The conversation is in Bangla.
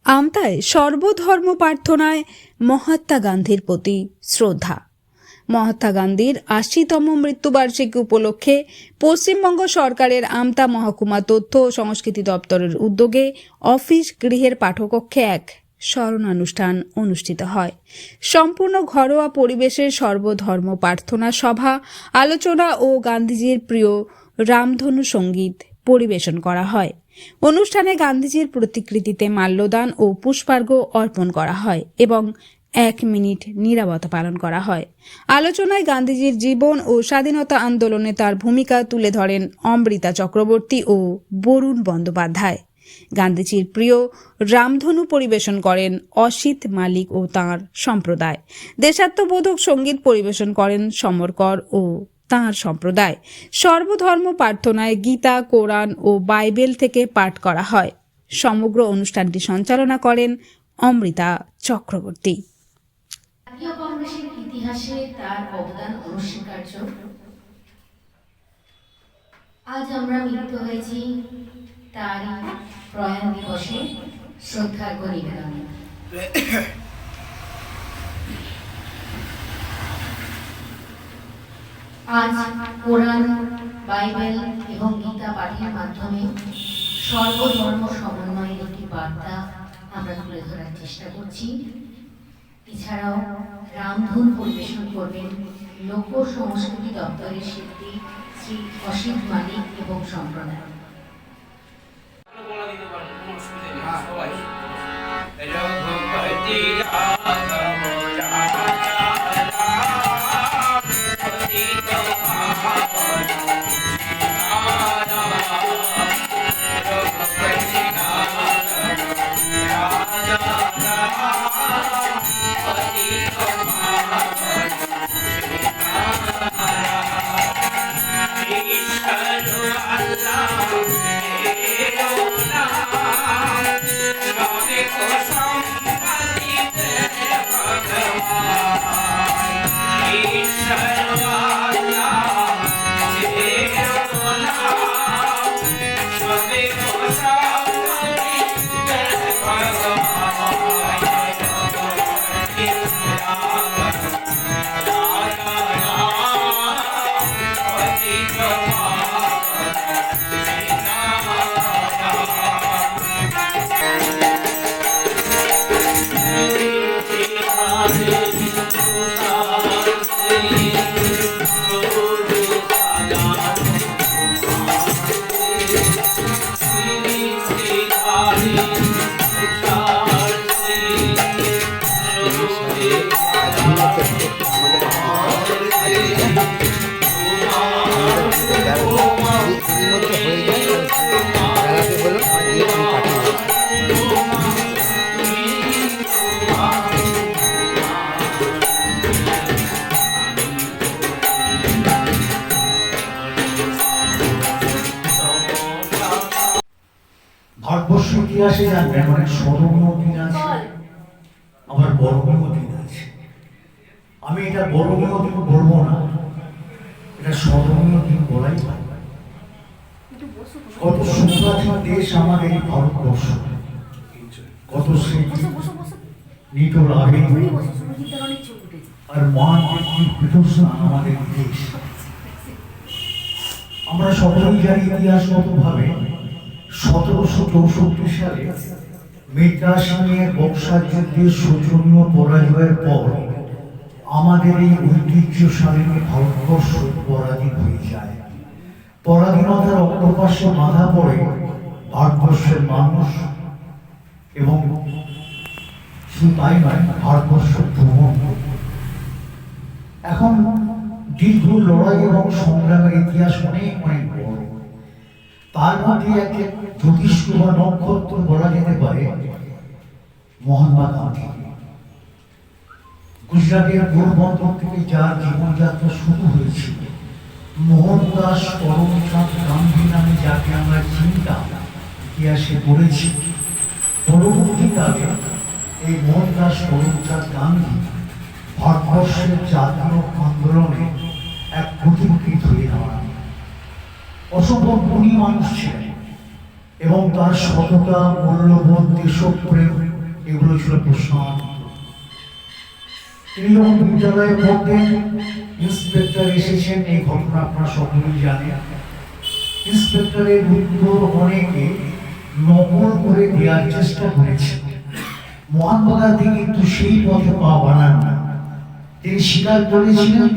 আমতায় সর্বধর্ম প্রার্থনায় মহাত্মা গান্ধীর প্রতি শ্রদ্ধা। মহাত্মা গান্ধীর ৮০তম মৃত্যুবার্ষিকী উপলক্ষে পশ্চিমবঙ্গ সরকারের আমতা মহকুমা তথ্য ও সংস্কৃতি দপ্তরের উদ্যোগে অফিস গৃহের পাঠকক্ষে এক স্মরণানুষ্ঠান অনুষ্ঠিত হয়। সম্পূর্ণ ঘরোয়া পরিবেশে সর্বধর্ম প্রার্থনা সভা, আলোচনা ও গান্ধীজির প্রিয় রামধনু সঙ্গীত পরিবেশন করা হয়। অনুষ্ঠানে গান্ধীজির প্রতিকৃতিতে মাল্যদান ও পুষ্পার্ঘ্য অর্পণ করা হয় এবং ১ মিনিট নীরবতা পালন করা হয়। আলোচনায় গান্ধীজির জীবন ও স্বাধীনতা আন্দোলনে তার ভূমিকা তুলে ধরেন অমৃতা চক্রবর্তী ও বরুণ বন্দ্যোপাধ্যায়। গান্ধীজির প্রিয় রামধনু পরিবেশন করেন অসিত মালিক ও তাঁর সম্প্রদায়। দেশাত্মবোধক সঙ্গীত পরিবেশন করেন সমরকর ও তাঁর সম্প্রদায়। সর্বধর্ম প্রার্থনায় গীতা, কোরআন ও বাইবেল থেকে পাঠ করা হয়। সমগ্র অনুষ্ঠানটি সঞ্চালনা করেন অমৃতা চক্রবর্তী। জাতীয় কংগ্রেসের ইতিহাসে তার অবদান অনস্বীকার্য। আজ আমরা মিলিত হয়েছি তার প্রয়াণ দিবসে শ্রদ্ধার্ঘ্য নিবেদনে। আজ কোরআন, বাইবেল এবং গীতা পাঠের মাধ্যমে সর্বধর্ম সমন্বয়ের একটি বার্তা আমরা তুলে ধরার চেষ্টা করছি। এছাড়াও রামধুন পরিবেশন করবেন লোক সংস্কৃতি দপ্তরের শিল্পী শ্রী অসিত মালিক এবং সম্প্রদায়। ভারতবর্ষের ইতিহাসে জানবেন অনেক স্মরণীয় দিন আছে, আবার বর্ণনীয় দিন আছে। আমি এটা বর্ণনীয় দিন বলবো না, এটা স্মরণীয় দিন বলাই ভালো। কত সুপ্রাচীন দেশ আমাদের এই ভারতবর্ষ, কত স্মৃতি, নিটোর আবেগ আর মহান বিতর্ষণ আমাদের দেশ। আমরা সকলেই জানি ইতিহাসগত ভাবে ১৭৬৪ সালে মিত্রাসিংহের বক্সার যুদ্ধে শোচনীয় পরাজয়ের পর আমাদের এই ঐতিহ্যশালী ভারতবর্ষ পরাধীন হয়ে যায়। পরাধীনতার অক্টোপাসে বাধা পড়ে ভারতবর্ষের মানুষ, এবং শুধু তাই নয়, ভারতবর্ষ ভ্রমণ। এখন দীর্ঘ লড়াই এবং সংগ্রামের ইতিহাস অনেক অনেক বড়। তার মধ্যে একটা জ্যোতিষ্ক বা নক্ষত্র বলা যেতে পারে মহাত্মা গান্ধী। গুজরাটের পোরবন্দর থেকে যার জীবনযাত্রা শুরু হয়েছিল, মোহনদাস করমচাঁদ গান্ধী নামে যাকে আমরা চিনতাম, ইতিহাসে পড়েছি, পরবর্তীকালে এই মোহনদাস করমচাঁদ গান্ধী ভারতবর্ষের জাতীয় আন্দোলনে এক প্রতিমূর্তি হয়ে দাঁড়ান। অসম্ভব গুণী মানুষ ছিলেন এবং তার সততা, মূল্যবোধ, দেশপ্রেম এগুলো ছিল প্রশ্ন। তিনি যখন বিদ্যালয়ে পড়তেন, ইন্সপেক্টর এসেছেন, এই ঘটনা আপনারা সকলেই জানেন। ইন্সপেক্টরের উত্তর অনেকে নকল করে দেওয়ার চেষ্টা করেছে। মহাত্মা গান্ধী কিন্তু সেই পথে পা বাড়ান না। তিনি স্বীকার করেছিলেন